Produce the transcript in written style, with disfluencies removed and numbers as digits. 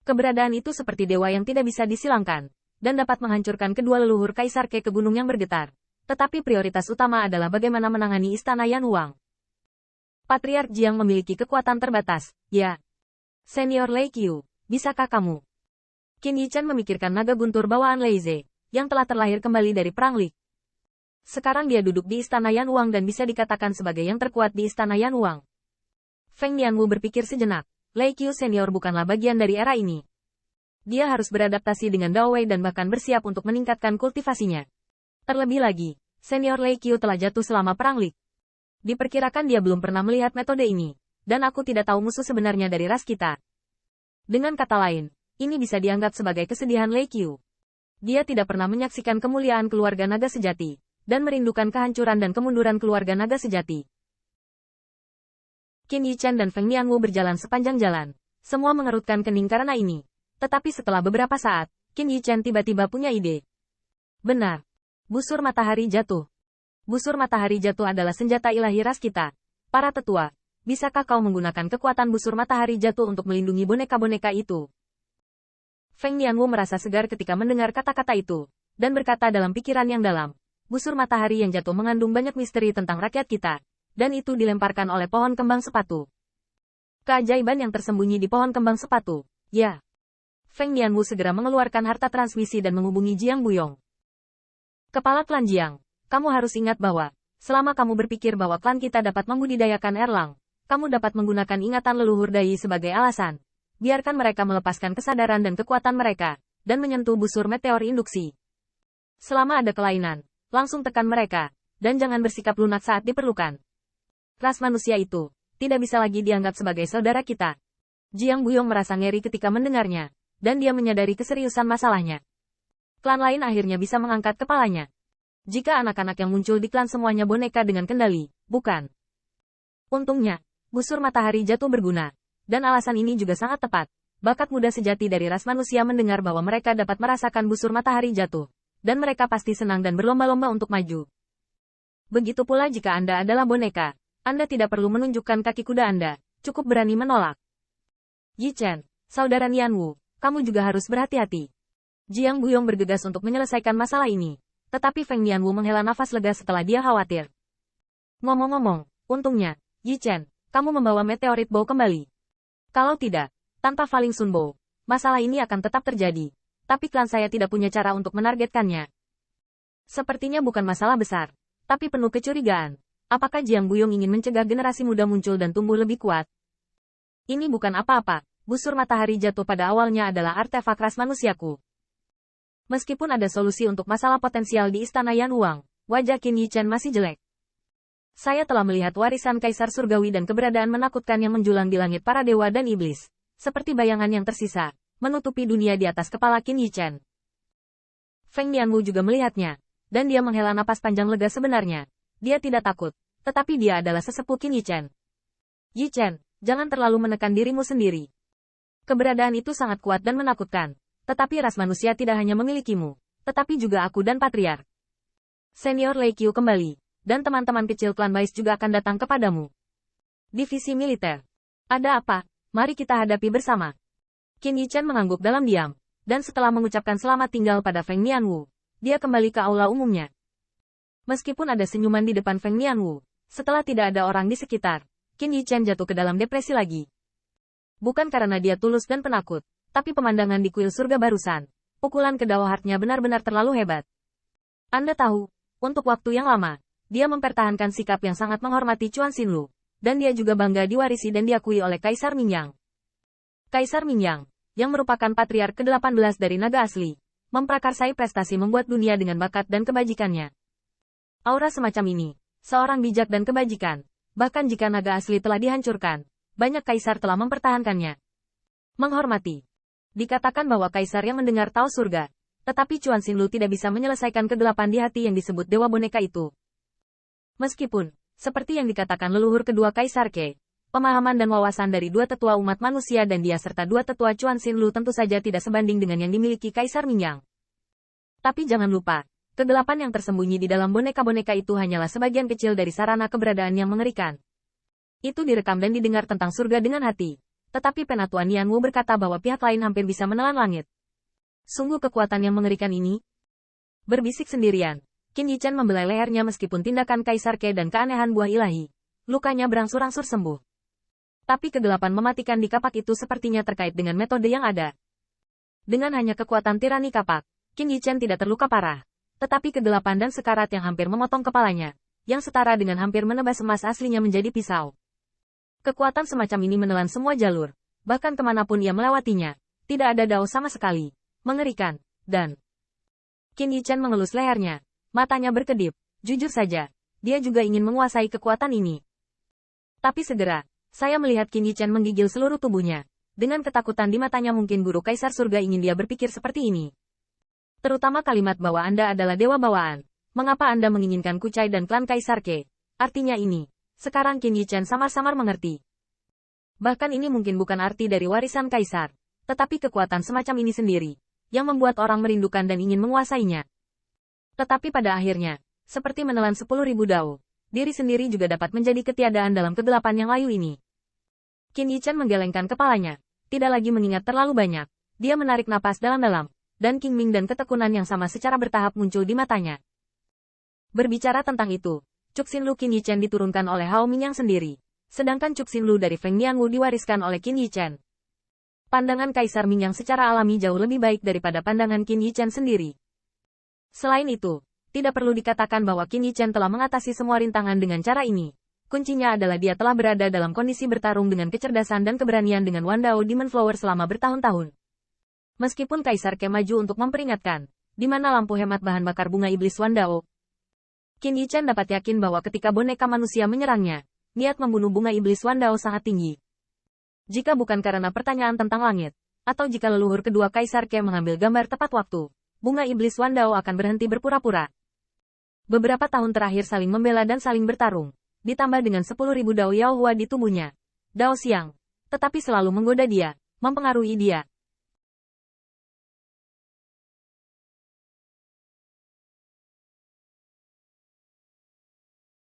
Keberadaan itu seperti dewa yang tidak bisa disilangkan, dan dapat menghancurkan kedua leluhur Kaisar Ke gunung yang bergetar. Tetapi prioritas utama adalah bagaimana menangani istana Yan Huang. Patriark Jiang memiliki kekuatan terbatas, ya. Senior Lei Qiu, bisakah kamu? Qin Yichen memikirkan naga guntur bawaan Lei Ze, yang telah terlahir kembali dari Perang Lik. Sekarang dia duduk di istana Yan Huang dan bisa dikatakan sebagai yang terkuat di istana Yan Huang. Feng Nianwu berpikir sejenak, Lei Qiu senior bukanlah bagian dari era ini. Dia harus beradaptasi dengan Dao Wei dan bahkan bersiap untuk meningkatkan kultivasinya. Terlebih lagi, senior Lei Qiu telah jatuh selama Perang Lik. Diperkirakan dia belum pernah melihat metode ini, dan aku tidak tahu musuh sebenarnya dari ras kita. Dengan kata lain, ini bisa dianggap sebagai kesedihan Lei Qiu. Dia tidak pernah menyaksikan kemuliaan keluarga naga sejati, dan merindukan kehancuran dan kemunduran keluarga naga sejati. Qin Yichen dan Feng Nianwu berjalan sepanjang jalan. Semua mengerutkan kening karena ini. Tetapi setelah beberapa saat, Qin Yichen tiba-tiba punya ide. Benar. Busur matahari jatuh. Busur matahari jatuh adalah senjata ilahi ras kita. Para tetua, bisakah kau menggunakan kekuatan busur matahari jatuh untuk melindungi boneka-boneka itu? Feng Nianwu merasa segar ketika mendengar kata-kata itu, dan berkata dalam pikiran yang dalam, busur matahari yang jatuh mengandung banyak misteri tentang rakyat kita. Dan itu dilemparkan oleh pohon kembang sepatu. Keajaiban yang tersembunyi di pohon kembang sepatu. Ya. Feng Nianwu segera mengeluarkan harta transmisi dan menghubungi Jiang Buyong. Kepala klan Jiang, kamu harus ingat bahwa, selama kamu berpikir bahwa klan kita dapat membudidayakan Erlang, kamu dapat menggunakan ingatan leluhur Dai sebagai alasan. Biarkan mereka melepaskan kesadaran dan kekuatan mereka, dan menyentuh busur meteor induksi. Selama ada kelainan, langsung tekan mereka, dan jangan bersikap lunak saat diperlukan. Ras manusia itu tidak bisa lagi dianggap sebagai saudara kita. Jiang Buyong merasa ngeri ketika mendengarnya, dan dia menyadari keseriusan masalahnya. Klan lain akhirnya bisa mengangkat kepalanya. Jika anak-anak yang muncul di klan semuanya boneka dengan kendali, bukan? Untungnya, busur matahari jatuh berguna, dan alasan ini juga sangat tepat. Bakat muda sejati dari ras manusia mendengar bahwa mereka dapat merasakan busur matahari jatuh, dan mereka pasti senang dan berlomba-lomba untuk maju. Begitu pula jika Anda adalah boneka. Anda tidak perlu menunjukkan kaki kuda Anda, cukup berani menolak. Yichen, saudara Nianwu, kamu juga harus berhati-hati. Jiang Buyong bergegas untuk menyelesaikan masalah ini, tetapi Feng Nianwu menghela nafas lega setelah dia khawatir. Ngomong-ngomong, untungnya, Yichen, kamu membawa meteorit bow kembali. Kalau tidak, tanpa Falling Sun Bow, masalah ini akan tetap terjadi, tapi klan saya tidak punya cara untuk menargetkannya. Sepertinya bukan masalah besar, tapi penuh kecurigaan. Apakah Jiang Buyong ingin mencegah generasi muda muncul dan tumbuh lebih kuat? Ini bukan apa-apa, busur matahari jatuh pada awalnya adalah artefak ras manusiaku. Meskipun ada solusi untuk masalah potensial di istana Yan Huang, wajah Qin Yichen masih jelek. Saya telah melihat warisan Kaisar Surgawi dan keberadaan menakutkan yang menjulang di langit para dewa dan iblis, seperti bayangan yang tersisa, menutupi dunia di atas kepala Qin Yichen. Feng Nianwu juga melihatnya, dan dia menghela napas panjang lega sebenarnya. Dia tidak takut, tetapi dia adalah sesepuh Qin Yichen. Yichen, jangan terlalu menekan dirimu sendiri. Keberadaan itu sangat kuat dan menakutkan, tetapi ras manusia tidak hanya memilikimu, tetapi juga aku dan Patriark. Senior Lei Qiu kembali, dan teman-teman kecil klan Bais juga akan datang kepadamu. Divisi militer. Ada apa? Mari kita hadapi bersama. Qin Yichen mengangguk dalam diam, dan setelah mengucapkan selamat tinggal pada Feng Nianwu, dia kembali ke aula umumnya. Meskipun ada senyuman di depan Feng Nianwu, setelah tidak ada orang di sekitar, Qin Yichen jatuh ke dalam depresi lagi. Bukan karena dia tulus dan penakut, tapi pemandangan di kuil surga barusan, pukulan ke Dao Heart-nya benar-benar terlalu hebat. Anda tahu, untuk waktu yang lama, dia mempertahankan sikap yang sangat menghormati Chuan Xinlu, dan dia juga bangga diwarisi dan diakui oleh Kaisar Mingyang. Kaisar Mingyang, yang merupakan patriark ke-18 dari naga asli, memprakarsai prestasi membuat dunia dengan bakat dan kebajikannya. Aura semacam ini, seorang bijak dan kebajikan, bahkan jika naga asli telah dihancurkan, banyak kaisar telah mempertahankannya. Menghormati. Dikatakan bahwa kaisar yang mendengar tahu surga, tetapi Chuan Xinlu tidak bisa menyelesaikan kegelapan di hati yang disebut dewa boneka itu. Meskipun, seperti yang dikatakan leluhur kedua Kaisar Ke, pemahaman dan wawasan dari dua tetua umat manusia dan dia serta dua tetua Chuan Xinlu tentu saja tidak sebanding dengan yang dimiliki Kaisar Mingyang. Tapi jangan lupa, kegelapan yang tersembunyi di dalam boneka-boneka itu hanyalah sebagian kecil dari sarana keberadaan yang mengerikan. Itu direkam dan didengar tentang surga dengan hati. tetapi Penatuan Yan Wu berkata bahwa pihak lain hampir bisa menelan langit. Sungguh kekuatan yang mengerikan ini. Berbisik sendirian, Qin Yichen membelai lehernya meskipun tindakan Kaisar Ke dan keanehan buah ilahi. Lukanya berangsur-angsur sembuh. Tapi kegelapan mematikan di kapak itu sepertinya terkait dengan metode yang ada. Dengan hanya kekuatan tirani kapak, Qin Yichen tidak terluka parah. Tetapi kegelapan dan sekarat yang hampir memotong kepalanya, yang setara dengan hampir menebas emas aslinya menjadi pisau. Kekuatan semacam ini menelan semua jalur, bahkan kemanapun ia melewatinya. Tidak ada dao sama sekali. Mengerikan, dan... Qin Yichen mengelus lehernya. Matanya berkedip. Jujur saja, dia juga ingin menguasai kekuatan ini. Tapi segera, saya melihat Qin Yichen menggigil seluruh tubuhnya. Dengan ketakutan di matanya mungkin guru Kaisar Surga ingin dia berpikir seperti ini. Terutama kalimat bahwa Anda adalah dewa bawaan. Mengapa Anda menginginkan Kucai dan klan Kaisar Ke? Artinya ini. Sekarang Qin Yichen samar-samar mengerti. Bahkan ini mungkin bukan arti dari warisan Kaisar, tetapi kekuatan semacam ini sendiri, yang membuat orang merindukan dan ingin menguasainya. Tetapi pada akhirnya, seperti menelan 10.000 dao, diri sendiri juga dapat menjadi ketiadaan dalam kegelapan yang layu ini. Qin Yichen menggelengkan kepalanya, tidak lagi mengingat terlalu banyak. Dia menarik napas dalam-dalam, dan Qingming dan ketekunan yang sama secara bertahap muncul di matanya. Berbicara tentang itu, Cuksin Lu Qin Yichen diturunkan oleh Hao Mingyang sendiri, sedangkan Cuksin Lu dari Feng Nianwu diwariskan oleh Qin Yichen. Pandangan Kaisar Mingyang secara alami jauh lebih baik daripada pandangan Qin Yichen sendiri. Selain itu, tidak perlu dikatakan bahwa Qin Yichen telah mengatasi semua rintangan dengan cara ini. Kuncinya adalah dia telah berada dalam kondisi bertarung dengan kecerdasan dan keberanian dengan Wan Dao Demon Flower selama bertahun-tahun. Meskipun Kaisar Ke maju untuk memperingatkan, di mana lampu hemat bahan bakar bunga iblis Wan Dao, Qin Yichen dapat yakin bahwa ketika boneka manusia menyerangnya, niat membunuh bunga iblis Wan Dao sangat tinggi. Jika bukan karena pertanyaan tentang langit, atau jika leluhur kedua Kaisar Ke mengambil gambar tepat waktu, bunga iblis Wan Dao akan berhenti berpura-pura. Beberapa tahun terakhir saling membela dan saling bertarung, ditambah dengan 10.000 dao Yao Hua di tubuhnya. Dao Xiang, tetapi selalu menggoda dia, mempengaruhi dia,